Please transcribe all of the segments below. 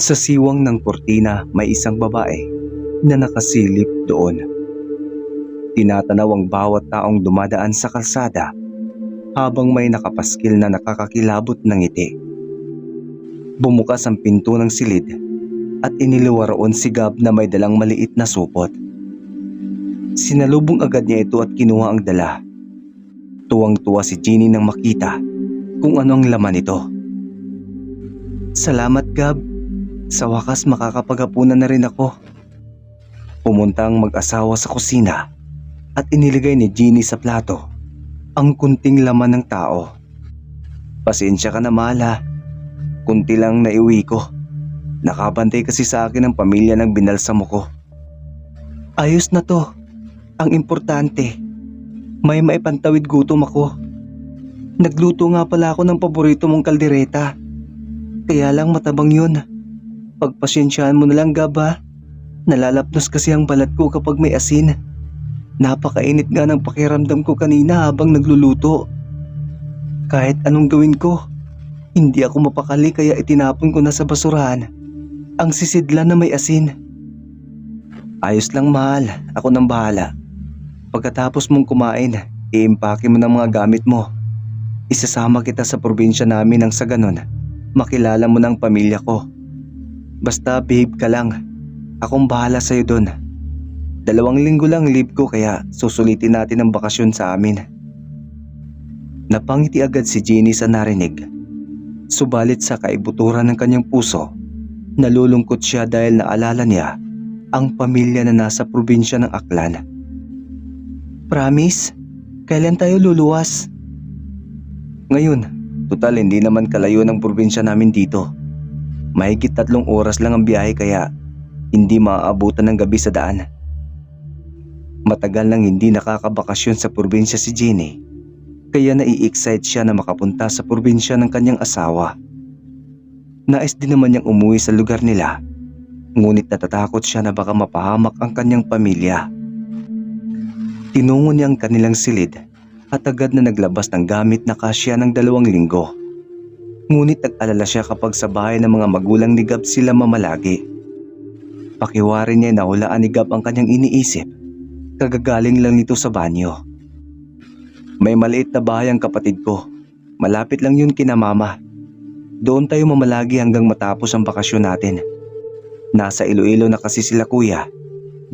Sa siwang ng kurtina may isang babae na nakasilip doon. Tinatanaw ang bawat taong dumadaan sa kalsada habang may nakapaskil na nakakakilabot ng ngiti. Bumukas ang pinto ng silid at iniluwa roon si Gab na may dalang maliit na supot. Sinalubong agad niya ito at kinuha ang dala. Tuwang-tuwa si Jeannie nang makita kung ano ang laman nito. "Salamat, Gab. Sa wakas makakapaghapunan na rin ako." Pumunta ang mag-asawa sa kusina at iniligay ni Jeannie sa plato ang kunting laman ng tao. "Pasensya ka na, mahal ha. Kunti lang naiuwi ko. Nakabantay kasi sa akin ang pamilya ng binalsamo ko." "Ayos na to. Ang importante, may maipantawid gutom ako. Nagluto nga pala ako ng paborito mong kaldereta. Kaya lang matabang yun. Pagpasyensyahan mo na lang, Gab ha. Nalalapnos kasi ang balat ko kapag may asin. Napakainit nga ng pakiramdam ko kanina habang nagluluto. Kahit anong gawin ko, hindi ako mapakali kaya itinapon ko na sa basurahan ang sisidlan na may asin." "Ayos lang, mahal. Ako nang bahala. Pagkatapos mong kumain, iimpake mo ng mga gamit mo. Isasama kita sa probinsya namin nang sa ganon, makilala mo ng pamilya ko. Basta behave ka lang. Akong bahala sa'yo doon. 2 linggo lang leave ko kaya susulitin natin ang bakasyon sa amin." Napangiti agad si Jeannie sa narinig. Subalit sa kaibuturan ng kanyang puso, nalulungkot siya dahil naalala niya ang pamilya na nasa probinsya ng Aklan. "Promise? Kailan tayo luluwas?" "Ngayon. Tutal hindi naman kalayo ng probinsya namin dito. Mahigit 3 oras lang ang biyahe kaya hindi maaabutan ng gabi sa daan." Matagal nang hindi nakakabakasyon sa probinsya si Jeannie, kaya nai-excite siya na makapunta sa probinsya ng kanyang asawa. Nais din naman niyang umuwi sa lugar nila, ngunit natatakot siya na baka mapahamak ang kanyang pamilya. Tinungo niya ang kanilang silid at agad na naglabas ng gamit na kasya ng 2 linggo. Ngunit nag-alala siya kapag sa bahay ng mga magulang ni Gab sila mamalagi. Pakiwari niya na hulaan ni Gab ang kanyang iniisip. Kagagaling lang nito sa banyo. "May maliit na bahay ang kapatid ko. Malapit lang yun kina mama. Doon tayo mamalagi hanggang matapos ang bakasyon natin. Nasa Iloilo na kasi sila kuya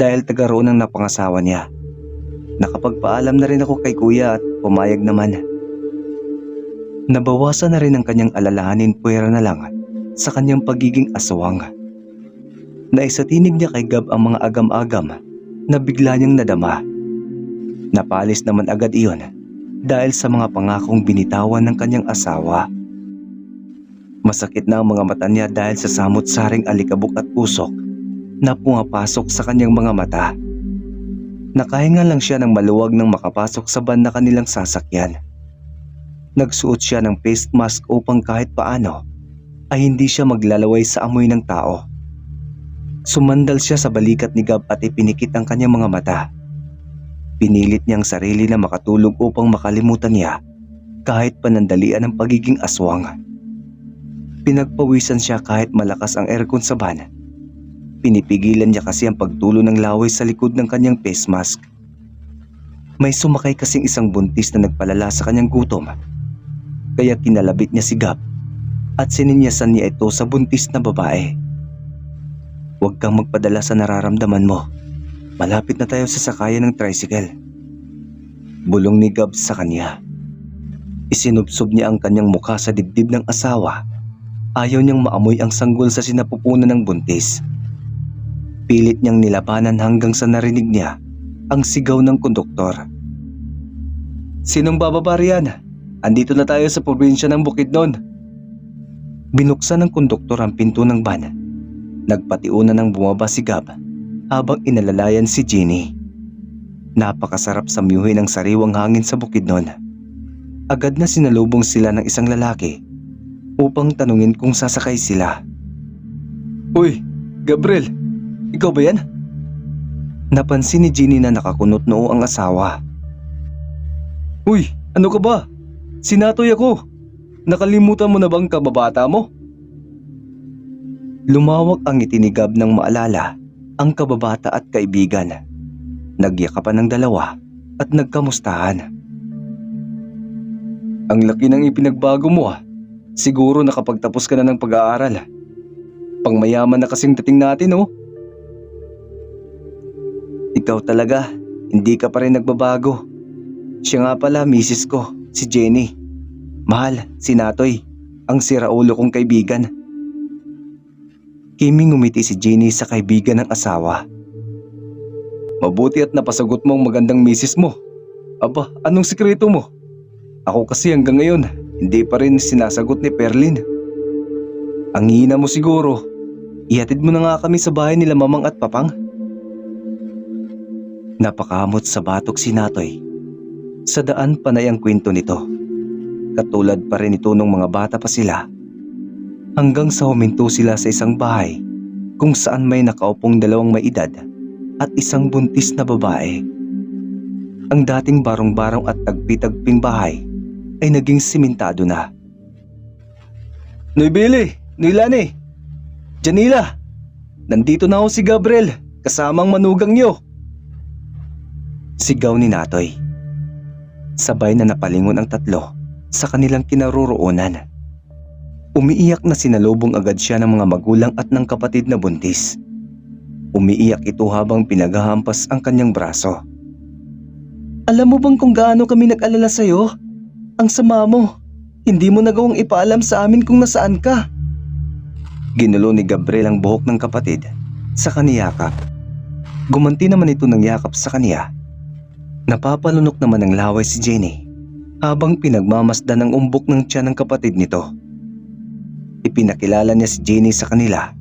dahil taga roon ang napangasawa niya. Nakapagpaalam na rin ako kay kuya at pumayag naman." Nabawasan na rin ang kanyang alalahanin puwera na lang sa kanyang pagiging aswang. Naisatinig niya kay Gab ang mga agam-agam na bigla niyang nadama. Napalis naman agad iyon dahil sa mga pangakong binitawan ng kanyang asawa. Masakit na ang mga mata niya dahil sa samot-saring alikabok at usok na pumapasok sa kanyang mga mata. Nakahinga lang siya ng maluwag nang makapasok sa van na kanilang sasakyan. Nagsuot siya ng face mask upang kahit paano ay hindi siya maglalaway sa amoy ng tao. Sumandal siya sa balikat ni Gab at ipinikit ang kanyang mga mata. Pinilit niyang sarili na makatulog upang makalimutan niya kahit panandalian ang pagiging aswang. Pinagpawisan siya kahit malakas ang aircon sa van. Pinipigilan niya kasi ang pagtulo ng laway sa likod ng kanyang face mask. May sumakay kasing isang buntis na nagpalala sa kanyang gutom. Kaya kinalabit niya si Gab at sininyasan niya ito sa buntis na babae. "Huwag kang magpadala sa nararamdaman mo. Malapit na tayo sa sakayan ng tricycle." Bulong ni Gab sa kanya. Isinubsob niya ang kanyang mukha sa dibdib ng asawa. Ayaw niyang maamoy ang sanggol sa sinapupunan ng buntis. Pilit niyang nilabanan hanggang sa narinig niya ang sigaw ng konduktor. "Sinong bababa riyan? Andito na tayo sa probinsya ng Bukidnon." Binuksan ng konduktor ang pinto ng van. Nagpatiuna nang bumaba si Gab habang inalalayan si Jeannie. Napakasarap samyuhin ang sariwang hangin sa Bukidnon. Agad na sinalubong sila ng isang lalaki upang tanungin kung sasakay sila. "Uy, Gabriel, ikaw ba yan?" Napansin ni Jeannie na nakakunot noo ang asawa. "Uy, ano ka ba? Sinatoy ako. Nakalimutan mo na bang kababata mo?" Lumawak ang ngiti ni Gab nang maalala ang kababata at kaibigan. Nagyakapan ng dalawa at nagkamustahan. Ang laki ng ipinagbago mo ah. Siguro nakapagtapos ka na ng pag-aaral. Pangmayaman na kasing dating natin oh. Ikaw talaga, hindi ka pa rin nagbabago. Siya nga pala, misis ko, si Jenny. Mahal, si Natoy, ang siraulo kong kaibigan. Kiming ngumiti si Jenny sa kaibigan ng asawa. Mabuti at napasagot mo ang magandang misis mo. Aba, anong sikreto mo? Ako kasi hanggang ngayon, hindi pa rin sinasagot ni Perlin. Ang hina mo siguro. Ihatid mo na nga kami sa bahay nila mamang at papang. Napakamot sa batok si Natoy. Sa daan panay ang kwento nito. Katulad pa rin ito nung mga bata pa sila. Hanggang sa huminto sila sa isang bahay kung saan may nakaupong dalawang may edad at isang buntis na babae. Ang dating barong-barong at tagpi-tagping bahay ay naging simentado na. Noy Billy, Noy Lani, Janila, nandito na ako si Gabriel kasamang manugang niyo. Sigaw ni Natoy. Sabay na napalingon ang tatlo sa kanilang kinaroroonan. Umiiyak na sinalubong agad siya ng mga magulang at ng kapatid na buntis. Umiiyak ito habang pinaghahampas ang kanyang braso. Alam mo bang kung gaano kami nag-alala sa'yo? Ang sama mo, hindi mo nagawang ipaalam sa amin kung nasaan ka. Ginulo ni Gabriel ang buhok ng kapatid sa kaniyakap. Gumanti naman ito ng yakap sa kaniya. Napapalunok naman ng laway si Jenny habang pinagmamasdan ang umbok ng tiyan ng kapatid nito. Ipinakilala niya si Jenny sa kanila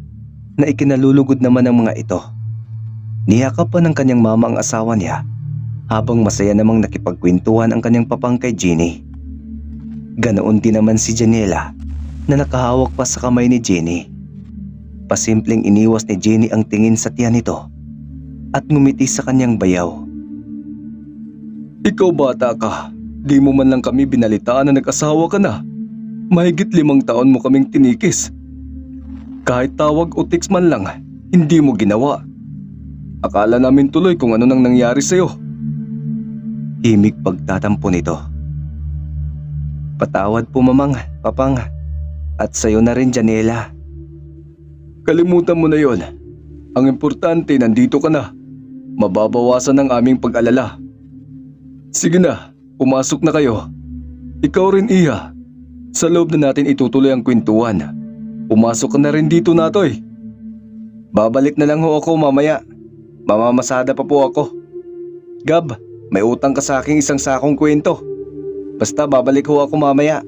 na ikinalulugod naman ng mga ito. Niyakap pa ng kanyang mama ang asawa niya habang masaya namang nakipagkwentuhan ang kanyang papang kay Jenny. Ganoon din naman si Janela na nakahawak pa sa kamay ni Jenny. Pasimpleng iniwas ni Jenny ang tingin sa tiyan nito at ngumiti sa kanyang bayaw. Ikaw bata ka, di mo man lang kami binalitaan na nag-asawa ka na. Mahigit 5 taon mo kaming tinikis. Kahit tawag o text man lang, hindi mo ginawa. Akala namin tuloy kung ano nang nangyari sa'yo. Himig pagtatampo nito. Patawad po mamang, papang, at sa'yo na rin Janela. Kalimutan mo na yon. Ang importante nandito ka na. Mababawasan ang aming pag-alala. Sige na, pumasok na kayo. Ikaw rin Iya. Sa loob na natin itutuloy ang kwentuhan. Pumasok ka na rin dito Natoy. Babalik na lang ho ako mamaya. Mamamasada pa po ako. Gab, may utang ka sa aking isang sakong kwento. Basta babalik ho ako mamaya.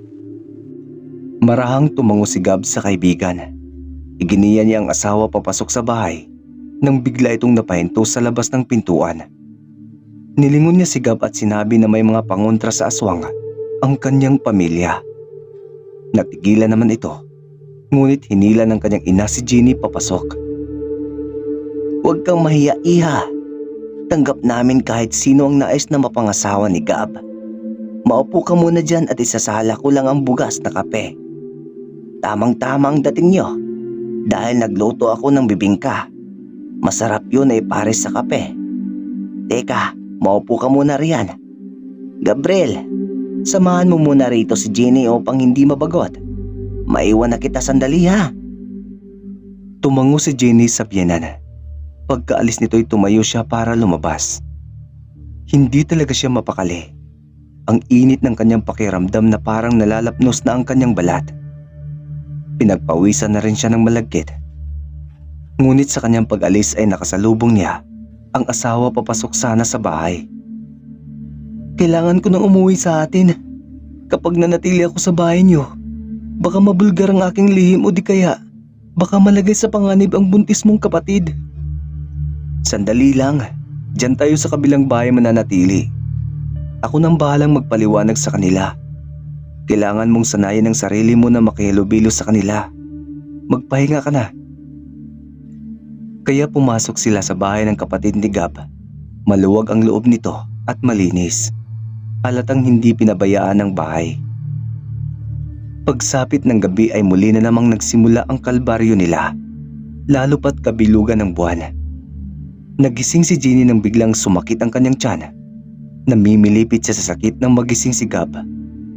Marahang tumango si Gab sa kaibigan. Iginiya niya ang asawa papasok sa bahay nang bigla itong napahinto sa labas ng pintuan. Nilingon niya si Gab at sinabi na may mga pangontra sa aswang ang kanyang pamilya. Natigilan naman ito, ngunit hinila ng kanyang ina si Jenny papasok. Huwag kang mahiya, Iha. Tanggap namin kahit sino ang nais na mapangasawa ni Gab. Maupo ka muna dyan at isasala ko lang ang bugas na kape. Tamang-tama ang dating nyo dahil nagluto ako ng bibingka. Masarap yun ay pares sa kape. Teka, maupo ka muna riyan. Gabriel, samahan mo muna rito si Jenny upang hindi mabagot. Maiwan na kita sandali ha. Tumango si Jenny sa biyenan. Pagkaalis nito'y tumayo siya para lumabas. Hindi talaga siya mapakali. Ang init ng kanyang pakiramdam na parang nalalapnos na ang kanyang balat. Pinagpawisan na rin siya ng malagkit. Ngunit sa kanyang pag-alis ay nakasalubong niya ang asawa papasok sana sa bahay. Kailangan ko nang umuwi sa atin. Kapag nanatili ako sa bahay niyo, baka mabulgar ang aking lihim o di kaya baka malagay sa panganib ang buntis mong kapatid. Sandali lang, diyan tayo sa kabilang bahay mananatili. Ako nang bahalang magpaliwanag sa kanila. Kailangan mong sanayin ang sarili mo na makihilubilo sa kanila. Magpahinga ka na. Kaya pumasok sila sa bahay ng kapatid ni Gab. Maluwag ang loob nito at malinis. Halatang hindi pinabayaan ng bahay. Pagsapit ng gabi ay muli na namang nagsimula ang kalbaryo nila. lalo pat kabilugan ng buwan. Nagising si Jenny nang biglang sumakit ang kanyang tiyan. Namimilipit siya sa sakit ng magising si Gab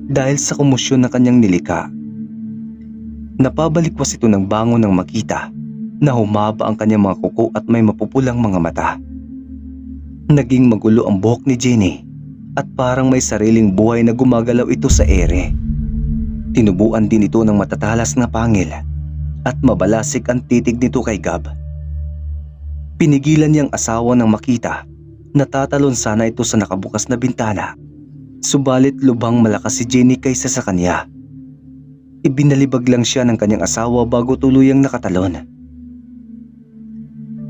dahil sa komosyon na kanyang nilika. Napabalikwas ito ng bangon nang makita na humaba ang kanyang mga kuko at may mapupulang mga mata. Naging magulo ang buhok ni Jenny at parang may sariling buhay na gumagalaw ito sa ere. Tinubuan din ito ng matatalas na pangil at mabalasik ang titig nito kay Gab. Pinigilan niyang asawa nang makita na tatalon sana ito sa nakabukas na bintana. Subalit lubhang malakas si Jenny kaysa sa kanya. Ibinalibag lang siya ng kanyang asawa bago tuluyang nakatalon.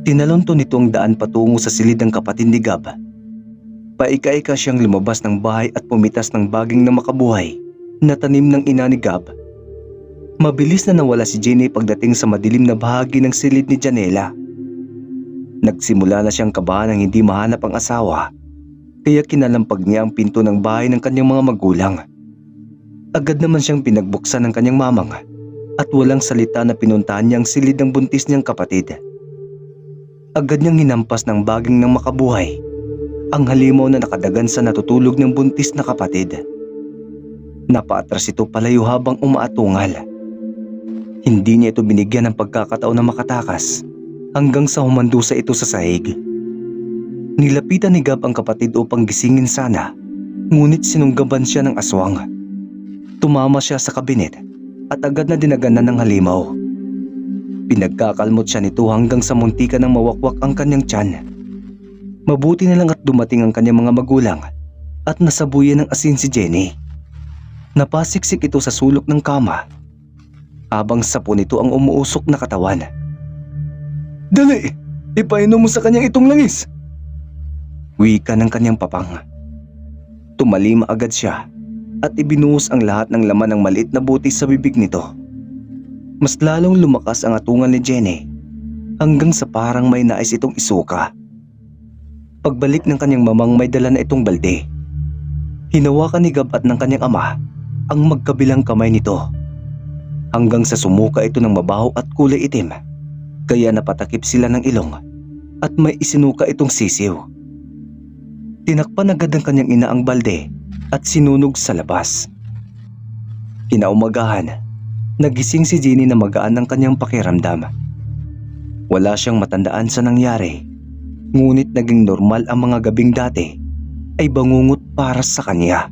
Tinalon nito ang daan patungo sa silid ng kapatid ni Gab. Paika-ika siyang lumabas ng bahay at pumitas ng baging na makabuhay na tanim ng ina ni Gab. Mabilis na nawala si Jenny pagdating sa madilim na bahagi ng silid ni Janela. Nagsimula na siyang kabahan nang hindi mahanap ang asawa, kaya kinalampag niya ang pinto ng bahay ng kanyang mga magulang. Agad naman siyang pinagbuksan ng kanyang mamang at walang salita na pinuntahan niya ang silid ng buntis niyang kapatid. Agad niyang hinampas ng baging ng makabuhay ang halimaw na nakadagan sa natutulog ng buntis na kapatid. Napaatras ito palayo habang umaatungal. Hindi niya ito binigyan ng pagkakataon na makatakas hanggang sa humandusa ito sa sahig. Nilapitan ni Gab ang kapatid upang gisingin sana, ngunit sinunggaban siya ng aswang. Tumama siya sa kabinet at agad na dinaganan ng halimaw. Pinagkakalmot siya nito hanggang sa muntikan ng mawakwak ang kanyang tiyan. Mabuti na lang at dumating ang kanyang mga magulang at nasabuyan ng asin si Jenny. Napasiksik ito sa sulok ng kama habang sapo nito ang umuusok na katawan. "Dali! Ipainom mo sa kanyang itong langis!" Wika ng kanyang papang. Tumalima agad siya at ibinuhos ang lahat ng laman ng maliit na butis sa bibig nito. Mas lalong lumakas ang atungan ni Jenny hanggang sa parang may nais itong isuka. Pagbalik ng kanyang mamang may dala na itong balde. Hinawakan ni Gab at ng kanyang ama ang magkabilang kamay nito hanggang sa sumuka ito ng mabaho at kulay itim. Kaya napatakip sila ng ilong at may isinuka itong sisiw. Tinakpan agad ng kanyang ina ang balde at sinunog sa labas. Kinaumagahan, nagising si Jenny na magaan ng kanyang pakiramdam. Wala siyang matandaan sa nangyari, ngunit naging normal ang mga gabing dati ay bangungot para sa kanya.